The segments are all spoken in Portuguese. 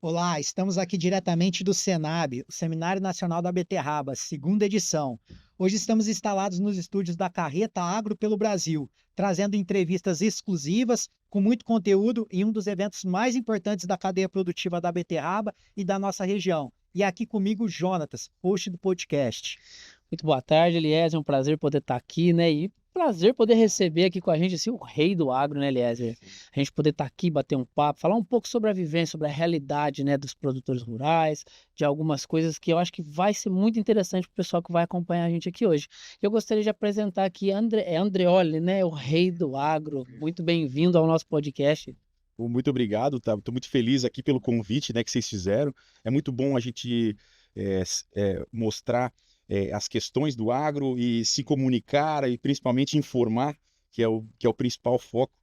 Olá, estamos aqui diretamente do Senab, o Seminário Nacional da Beterraba, segunda edição. Hoje estamos instalados nos estúdios da Carreta Agro pelo Brasil, trazendo entrevistas exclusivas, com muito conteúdo em um dos eventos mais importantes da cadeia produtiva da beterraba e da nossa região. E aqui comigo, Jonatas, host do podcast. Muito boa tarde, Eliezer. É um prazer poder estar aqui, né? E prazer poder receber aqui com a gente assim, o rei do agro, né, Eliezer? A gente poder estar aqui, bater um papo, falar um pouco sobre a vivência, sobre a realidade, né, dos produtores rurais, de algumas coisas que eu acho que vai ser muito interessante para o pessoal que vai acompanhar a gente aqui hoje. Eu gostaria de apresentar aqui Andreoli, né, o rei do agro. Muito bem-vindo ao nosso podcast. Muito obrigado, tá? Estou muito feliz aqui pelo convite, né, que vocês fizeram. É muito bom a gente mostrar as questões do agro e se comunicar e principalmente informar, que é o principal foco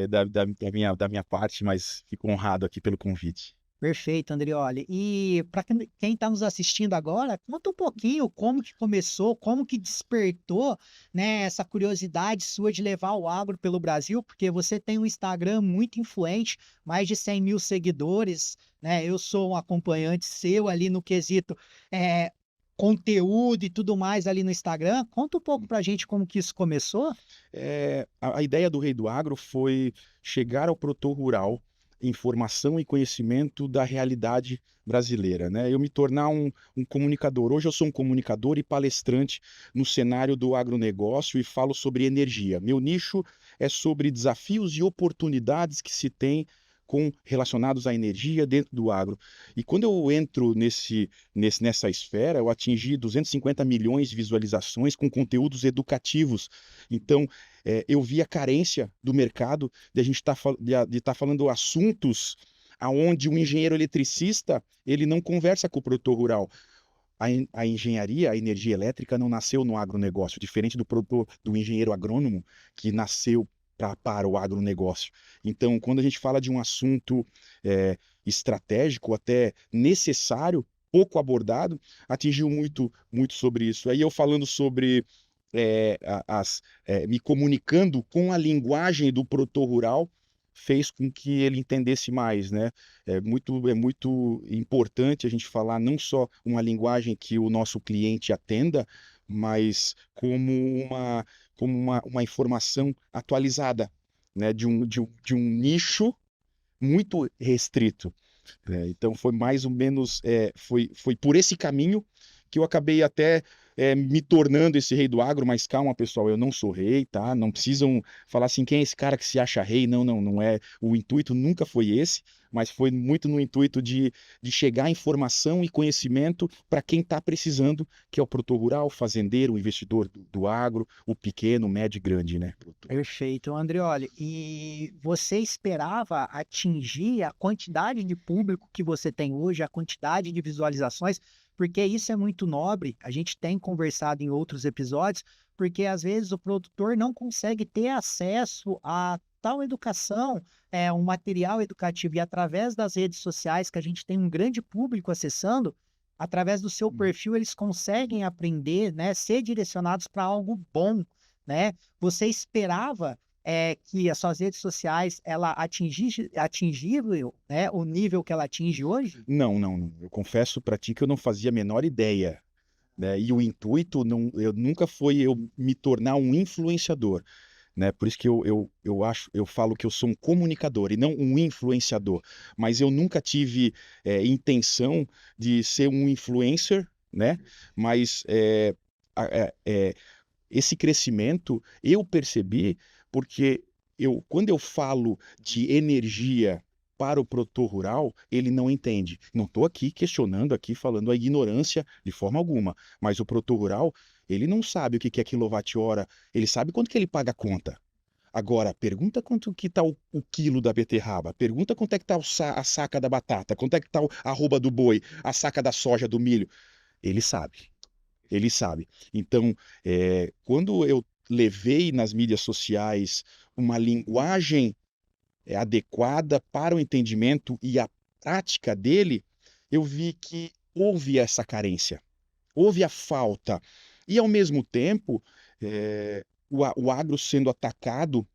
da minha parte, mas fico honrado aqui pelo convite. Perfeito, Andrioli. E para quem está nos assistindo agora, conta um pouquinho como que começou, como que despertou, né, essa curiosidade sua de levar o agro pelo Brasil, porque você tem um Instagram muito influente, mais de 100 mil seguidores, né? Eu sou um acompanhante seu ali no quesito eh, conteúdo e tudo mais ali no Instagram. Conta um pouco para a gente como que isso começou. A ideia do Rei do Agro foi chegar ao produtor rural informação e conhecimento da realidade brasileira, né? Eu me tornar um comunicador. Hoje eu sou um comunicador e palestrante no cenário do agronegócio e falo sobre energia. Meu nicho é sobre desafios e oportunidades que se tem relacionados à energia dentro do agro. E quando eu entro nessa esfera, eu atingi 250 milhões de visualizações com conteúdos educativos. Então, eu vi a carência do mercado de a gente estar falando assuntos aonde o engenheiro eletricista ele não conversa com o produtor rural. A engenharia, a energia elétrica não nasceu no agronegócio, diferente do produtor, do engenheiro agrônomo, que nasceu para o agronegócio. Então, quando a gente fala de um assunto estratégico, até necessário, pouco abordado, atingiu muito, muito sobre isso. Aí eu falando sobre me comunicando com a linguagem do produtor rural, fez com que ele entendesse mais, né? É muito importante a gente falar não só uma linguagem que o nosso cliente atenda, mas como uma informação atualizada, né? De um nicho muito restrito. Então foi mais ou menos, foi por esse caminho que eu acabei até me tornando esse rei do agro, mas calma, pessoal, eu não sou rei, tá? Não precisam falar assim, quem é esse cara que se acha rei? Não, não, não é. O intuito nunca foi esse, mas foi muito no intuito de chegar informação e conhecimento para quem está precisando, que é o produtor rural, o fazendeiro, o investidor do agro, o pequeno, médio e grande, né? Perfeito, Andrioli. E você esperava atingir a quantidade de público que você tem hoje, a quantidade de visualizações? Porque isso é muito nobre. A gente tem conversado em outros episódios, porque às vezes o produtor não consegue ter acesso a tal educação, um material educativo, e através das redes sociais, que a gente tem um grande público acessando, através do seu perfil, eles conseguem aprender, né, ser direcionados para algo bom, né? Você esperava, que as suas redes sociais ela atingível, né, o nível que ela atinge hoje? Não, não, não. Eu confesso para ti que eu não fazia a menor ideia, né? E o intuito não, eu nunca foi eu me tornar um influenciador, né? Por isso que eu falo que eu sou um comunicador e não um influenciador. Mas eu nunca tive intenção de ser um influencer, né? Mas a- é, é, esse crescimento eu percebi porque quando eu falo de energia para o produtor rural, ele não entende. Não estou aqui questionando, aqui falando a ignorância de forma alguma, mas o produtor rural, ele não sabe o que é quilowatt-hora, ele sabe quanto que ele paga a conta. Agora, pergunta quanto que está o quilo da beterraba, pergunta quanto é que está a saca da batata, quanto é que está a arroba do boi, a saca da soja, do milho. Ele sabe. Ele sabe. Então, quando eu levei nas mídias sociais uma linguagem adequada para o entendimento e a prática dele, eu vi que houve essa carência, houve a falta. E, ao mesmo tempo, o agro sendo atacado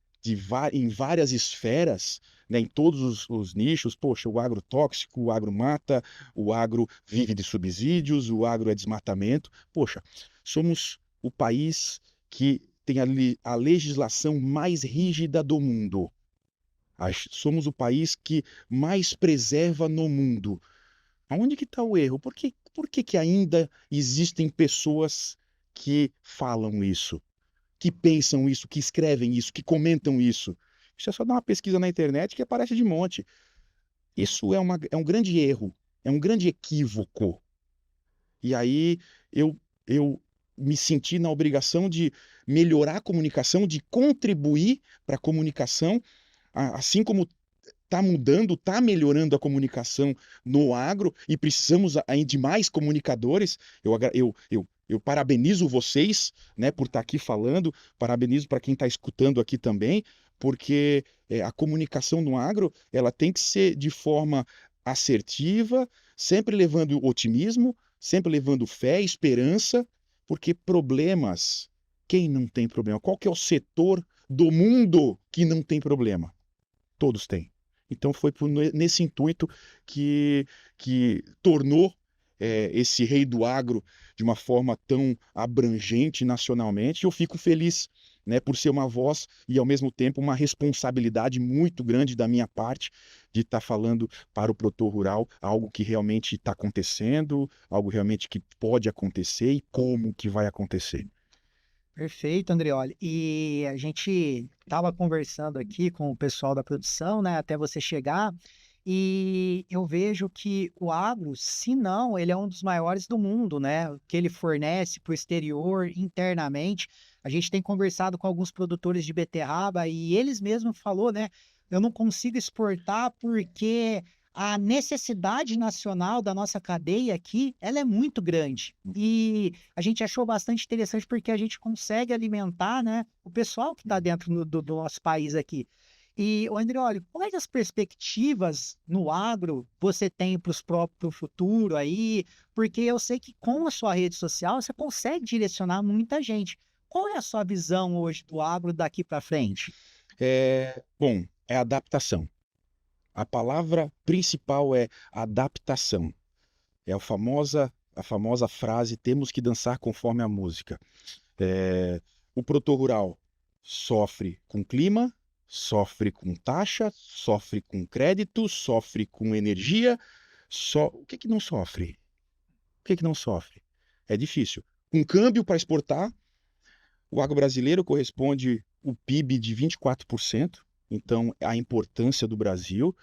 em várias esferas, né, em todos os nichos. Poxa, o agrotóxico, o agro mata, o agro vive de subsídios, o agro é desmatamento. Poxa, somos o país que tem a legislação mais rígida do mundo. Somos o país que mais preserva no mundo. Aonde que está o erro? Por que ainda existem pessoas que falam isso, que pensam isso, que escrevem isso, que comentam isso? Isso é só dar uma pesquisa na internet que aparece de monte. Isso é um grande erro, é um grande equívoco. E aí eu me senti na obrigação de melhorar a comunicação, de contribuir para a comunicação, assim como está mudando, está melhorando a comunicação no agro e precisamos aí de mais comunicadores. Eu parabenizo vocês, né, por estar aqui falando, parabenizo para quem está escutando aqui também, porque a comunicação no agro ela tem que ser de forma assertiva, sempre levando otimismo, sempre levando fé, esperança, porque problemas, quem não tem problema? Qual que é o setor do mundo que não tem problema? Todos têm. Então foi nesse intuito que tornou esse rei do agro de uma forma tão abrangente nacionalmente. Eu fico feliz, né, por ser uma voz e, ao mesmo tempo, uma responsabilidade muito grande da minha parte de estar falando para o produtor rural algo que realmente está acontecendo, algo realmente que pode acontecer e como que vai acontecer. Perfeito, Andreoli. E a gente estava conversando aqui com o pessoal da produção, né, até você chegar, e eu vejo que o agro, se não, ele é um dos maiores do mundo, né? O que ele fornece para o exterior, internamente. A gente tem conversado com alguns produtores de beterraba e eles mesmos falou, né? Eu não consigo exportar porque a necessidade nacional da nossa cadeia aqui, ela é muito grande. E a gente achou bastante interessante porque a gente consegue alimentar, né, o pessoal que está dentro do nosso país aqui. E, Andreoli, quais as perspectivas no agro você tem para o futuro aí? Porque eu sei que com a sua rede social você consegue direcionar muita gente. Qual é a sua visão hoje do agro daqui para frente? Bom, é adaptação. A palavra principal é adaptação. É a famosa frase: temos que dançar conforme a música. O produtor rural sofre com clima, sofre com taxa, sofre com crédito, sofre com energia. O que não sofre? O que não sofre? É difícil. Com câmbio para exportar, o agro brasileiro corresponde o PIB de 24%, então a importância do Brasil.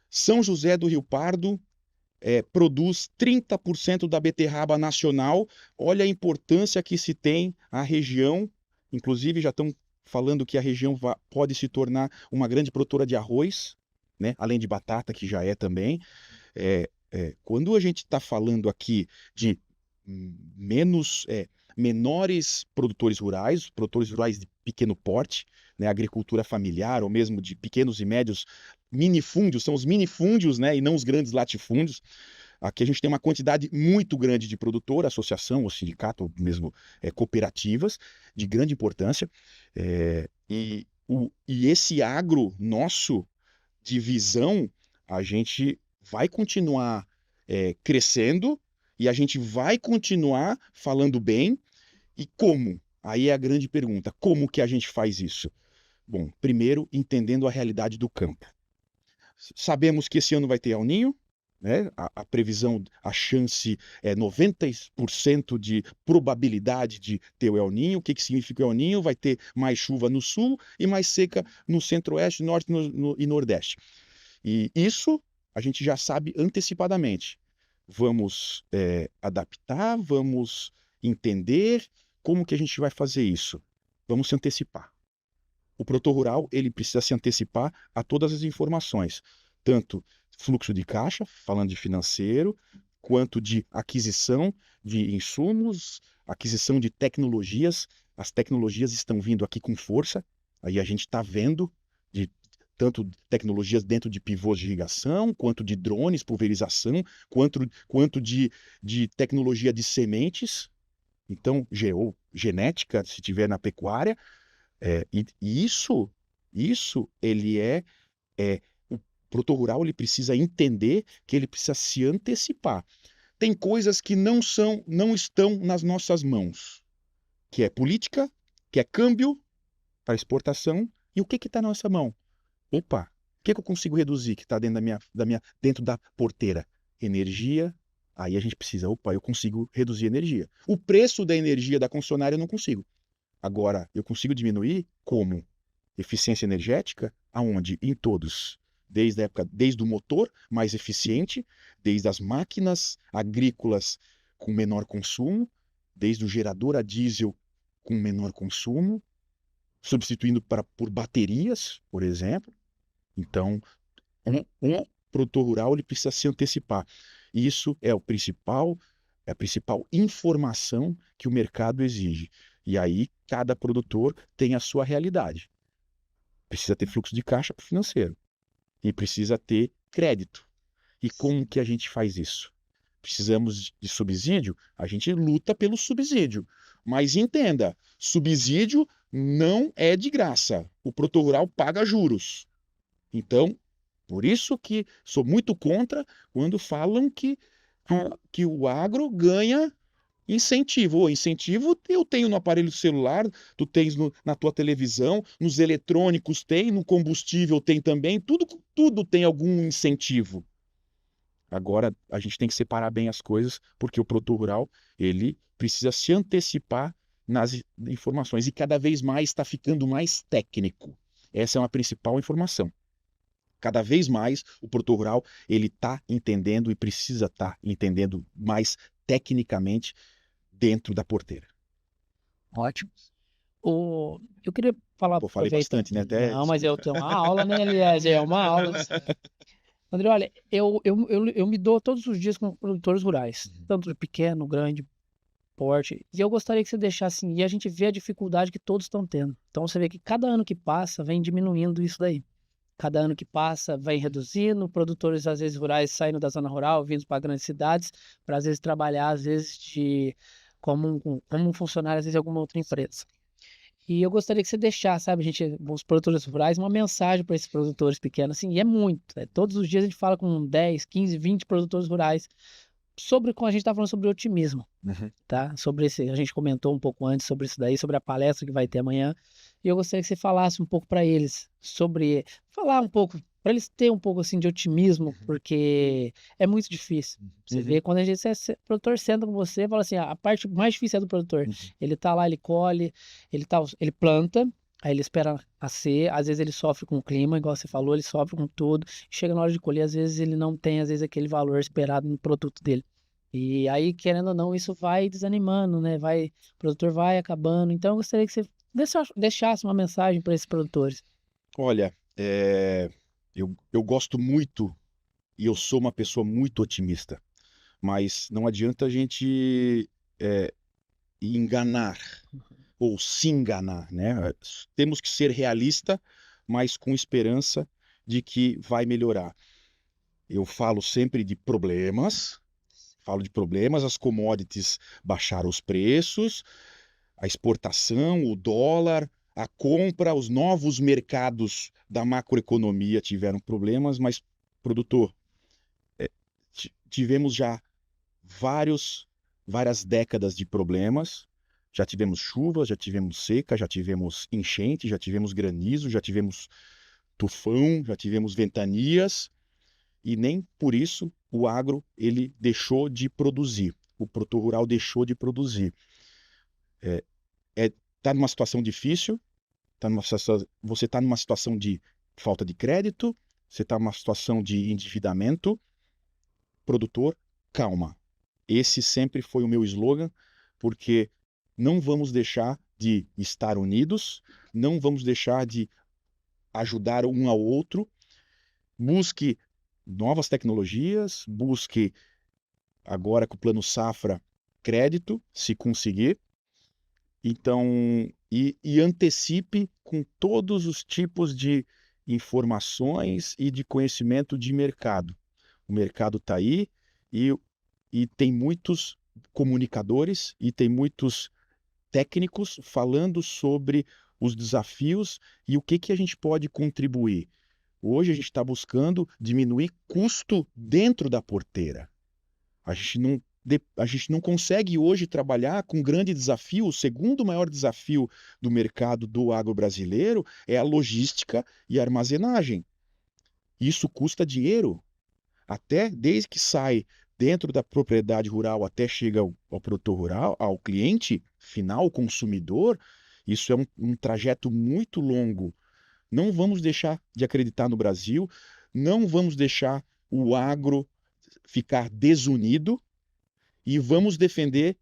São José do Rio Pardo produz 30% da beterraba nacional. Olha a importância que se tem a região. Inclusive, já estão falando que a região pode se tornar uma grande produtora de arroz, né? Além de batata, que já é também. Quando a gente está falando aqui de menores produtores rurais de pequeno porte, né, agricultura familiar, ou mesmo de pequenos e médios minifúndios, são os minifúndios, né, e não os grandes latifúndios. Aqui a gente tem uma quantidade muito grande de produtor, associação, ou sindicato, ou mesmo cooperativas, de grande importância. E esse agro nosso, de visão, a gente vai continuar crescendo e a gente vai continuar falando bem. E como? Aí é a grande pergunta: como que a gente faz isso? Bom, primeiro, entendendo a realidade do campo. Sabemos que esse ano vai ter El Niño, né? A previsão, a chance é 90% de probabilidade de ter o El Niño. O que significa o El Niño? Vai ter mais chuva no sul e mais seca no centro-oeste, norte e nordeste. E isso a gente já sabe antecipadamente. Vamos adaptar, vamos entender como que a gente vai fazer isso. Vamos se antecipar. O produtor rural, ele precisa se antecipar a todas as informações, tanto fluxo de caixa, falando de financeiro, quanto de aquisição de insumos, aquisição de tecnologias. As tecnologias estão vindo aqui com força, aí a gente está vendo tanto tecnologias dentro de pivôs de irrigação, quanto de drones, pulverização, quanto de tecnologia de sementes. Então, genética, se tiver na pecuária. E isso Isso, o produtor rural, ele precisa entender que ele precisa se antecipar. Tem coisas que não estão nas nossas mãos, que é política, que é câmbio para exportação, e o que está na nossa mão? Opa, o que eu consigo reduzir que está dentro da porteira? Energia. Aí a gente precisa, eu consigo reduzir energia. O preço da energia da concessionária eu não consigo. Agora, eu consigo diminuir como? Eficiência energética, aonde? Em todos. Desde o motor mais eficiente, desde as máquinas agrícolas com menor consumo, desde o gerador a diesel com menor consumo, substituindo por baterias, por exemplo. Então, um produtor rural ele precisa se antecipar. Isso é a principal informação que o mercado exige. E aí, cada produtor tem a sua realidade. Precisa ter fluxo de caixa financeiro. E precisa ter crédito. E como que a gente faz isso? Precisamos de subsídio? A gente luta pelo subsídio. Mas entenda, subsídio não é de graça. O produtor rural paga juros. Então, por isso que sou muito contra quando falam que o agro ganha incentivo. O incentivo eu tenho no aparelho celular, tu tens na tua televisão, nos eletrônicos tem, no combustível tem também, tudo tem algum incentivo. Agora, a gente tem que separar bem as coisas, porque o produtor rural, ele precisa se antecipar nas informações e cada vez mais está ficando mais técnico. Essa é uma principal informação. Cada vez mais o produtor rural ele está entendendo e precisa estar entendendo mais tecnicamente dentro da porteira. Ótimo. Eu queria falar, Pô, falei aproveitar. bastante, né? Até... Não, mas eu tenho uma aula, né, Eliezer? É uma aula. André, olha, eu me dou todos os dias com produtores rurais, tanto de pequeno, grande, porte, e eu gostaria que você deixasse, e a gente vê a dificuldade que todos estão tendo. Então você vê que cada ano que passa vem diminuindo isso daí. Cada ano que passa vem reduzindo, produtores às vezes rurais saindo da zona rural, vindo para grandes cidades, para às vezes trabalhar, às vezes como um funcionário, às vezes em alguma outra empresa. E eu gostaria que você deixasse, sabe, os produtores rurais, uma mensagem para esses produtores pequenos, assim, e é muito. Todos os dias a gente fala com 10, 15, 20 produtores rurais como a gente está falando sobre otimismo, tá? Sobre a gente comentou um pouco antes sobre isso daí, sobre a palestra que vai ter amanhã, e eu gostaria que você falasse um pouco para eles falar um pouco, para eles terem um pouco assim de otimismo, porque é muito difícil. Você vê quando o produtor senta com você, fala assim, a parte mais difícil é do produtor. Ele tá lá, ele colhe, ele planta, aí ele espera nascer, às vezes ele sofre com o clima, igual você falou, ele sofre com tudo, chega na hora de colher, às vezes ele não tem, às vezes, aquele valor esperado no produto dele. E aí, querendo ou não, isso vai desanimando, né? O produtor vai acabando. Então, eu gostaria que você deixasse uma mensagem para esses produtores. Olha, eu gosto muito e eu sou uma pessoa muito otimista, mas não adianta a gente enganar ou se enganar, né? Temos que ser realista, mas com esperança de que vai melhorar. Eu falo sempre de problemas, as commodities baixaram os preços, a exportação, o dólar, a compra, os novos mercados da macroeconomia tiveram problemas, mas, produtor, tivemos já várias décadas de problemas, já tivemos chuvas, já tivemos seca, já tivemos enchente, já tivemos granizo, já tivemos tufão, já tivemos ventanias, e nem por isso o agro ele deixou de produzir, o produtor rural deixou de produzir. Está numa situação difícil, você está numa situação de falta de crédito, você está numa situação de endividamento. Produtor, calma. Esse sempre foi o meu slogan, porque não vamos deixar de estar unidos, não vamos deixar de ajudar um ao outro. Busque novas tecnologias, busque agora com o Plano Safra crédito, se conseguir. Então, e antecipe com todos os tipos de informações e de conhecimento de mercado. O mercado está aí e tem muitos comunicadores e tem muitos técnicos falando sobre os desafios e o que a gente pode contribuir. Hoje a gente está buscando diminuir custo dentro da porteira. A gente não consegue hoje trabalhar com um grande desafio. O segundo maior desafio do mercado do agro brasileiro é a logística e a armazenagem. Isso custa dinheiro. Até desde que sai dentro da propriedade rural até chega ao produtor rural, ao cliente final, ao consumidor, isso é um trajeto muito longo. Não vamos deixar de acreditar no Brasil, não vamos deixar o agro ficar desunido e vamos defender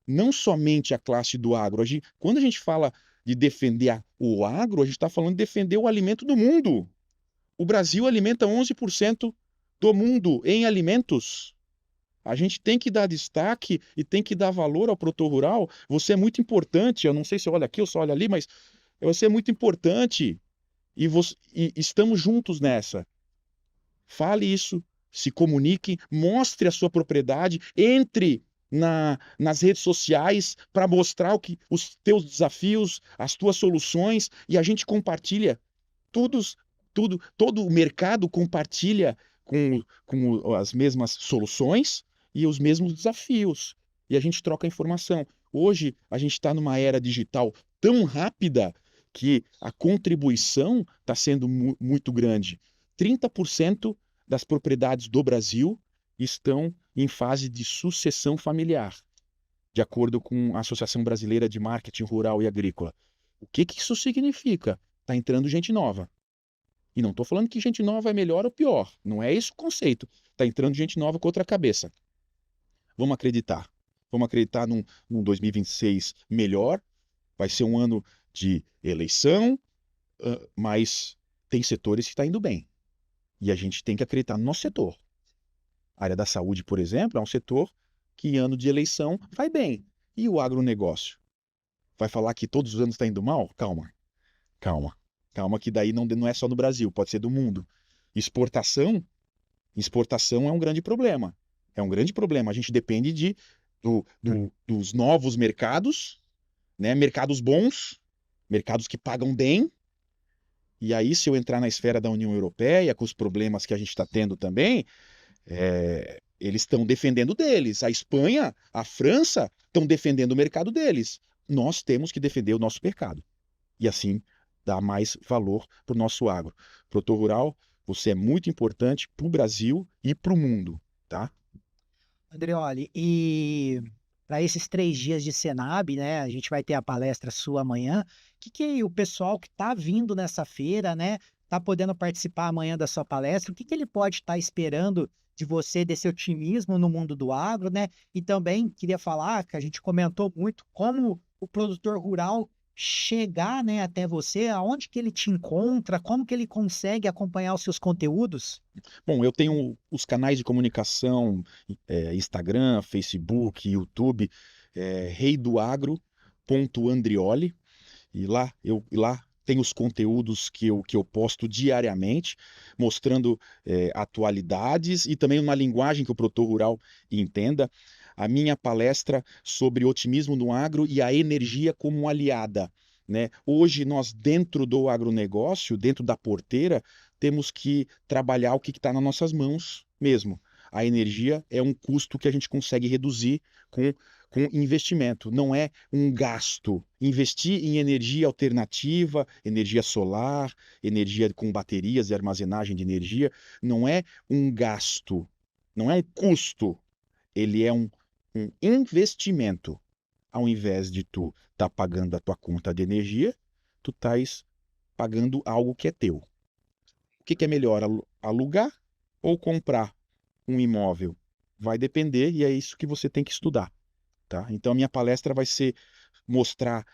não somente a classe do agro. Quando a gente fala de defender o agro, a gente está falando de defender o alimento do mundo. O Brasil alimenta 11% do mundo em alimentos. A gente tem que dar destaque e tem que dar valor ao produtor rural. Você é muito importante. Eu não sei se eu olho aqui ou só olho ali, mas você é muito importante. E estamos juntos nessa. Fale isso, se comunique, mostre a sua propriedade, entre nas redes sociais para mostrar os teus desafios, as tuas soluções, e a gente compartilha. Todo o mercado compartilha com as mesmas soluções e os mesmos desafios. E a gente troca informação. Hoje, a gente está numa era digital tão rápida que a contribuição está sendo muito grande. 30% das propriedades do Brasil estão em fase de sucessão familiar, de acordo com a Associação Brasileira de Marketing Rural e Agrícola. O que isso significa? Está entrando gente nova. E não estou falando que gente nova é melhor ou pior. Não é esse o conceito. Está entrando gente nova com outra cabeça. Vamos acreditar. Vamos acreditar num 2026 melhor. Vai ser um ano de eleição, mas tem setores que estão indo bem. E a gente tem que acreditar no nosso setor. A área da saúde, por exemplo, é um setor que em ano de eleição vai bem. E o agronegócio? Vai falar que todos os anos está indo mal? Calma. Calma que daí não é só no Brasil, pode ser do mundo. Exportação é um grande problema. É um grande problema. A gente depende dos novos mercados, né? Mercados bons, mercados que pagam bem. E aí, se eu entrar na esfera da União Europeia, com os problemas que a gente está tendo também, eles estão defendendo deles. A Espanha, a França estão defendendo o mercado deles. Nós temos que defender o nosso mercado. E assim, dar mais valor para o nosso agro. Produtor rural, você é muito importante para o Brasil e para o mundo, tá? Andreoli, e para esses 3 dias de Senab, né? A gente vai ter a palestra sua amanhã. O que o pessoal que está vindo nessa feira, né? Está podendo participar amanhã da sua palestra? O que ele pode estar esperando de você, desse otimismo no mundo do agro, né? E também queria falar que a gente comentou muito como o produtor rural chegar, né, até você, aonde que ele te encontra, como que ele consegue acompanhar os seus conteúdos? Bom, eu tenho os canais de comunicação, Instagram, Facebook, YouTube, reidoagro.andrioli, e lá tem os conteúdos que eu posto diariamente, mostrando atualidades e também uma linguagem que o produtor rural entenda. A minha palestra sobre otimismo no agro e a energia como aliada, né? Hoje nós, dentro do agronegócio, dentro da porteira, temos que trabalhar o que está nas nossas mãos mesmo. A energia é um custo que a gente consegue reduzir com investimento, não é um gasto. Investir em energia alternativa, energia solar, energia com baterias e armazenagem de energia, não é um gasto, não é um custo, ele é um investimento. Ao invés de tu estar pagando a tua conta de energia, tu estás pagando algo que é teu. O que é melhor, alugar ou comprar um imóvel? Vai depender e é isso que você tem que estudar. Tá? Então, a minha palestra vai ser mostrar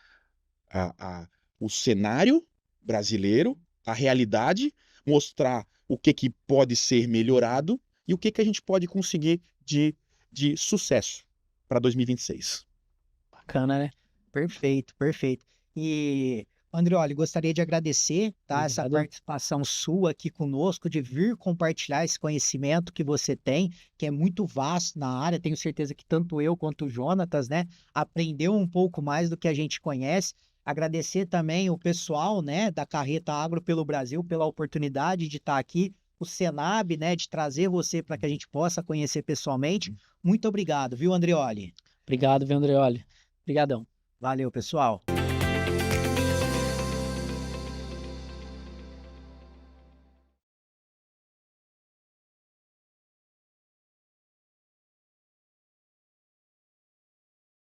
o cenário brasileiro, a realidade, mostrar o que pode ser melhorado e o que a gente pode conseguir de sucesso para 2026. Bacana, né? Perfeito, perfeito. E, Andreoli, gostaria de agradecer, tá, essa Obrigado. participação sua aqui conosco, de vir compartilhar esse conhecimento que você tem, que é muito vasto na área. Tenho certeza que tanto eu quanto o Jonatas, né, aprendeu um pouco mais do que a gente conhece. Agradecer também o pessoal, né, da Carreta Agro pelo Brasil, pela oportunidade de estar aqui, o Senab, né, de trazer você para que a gente possa conhecer pessoalmente. Muito obrigado, viu, Andreoli? Obrigado, viu, Andreoli? Obrigadão. Valeu, pessoal.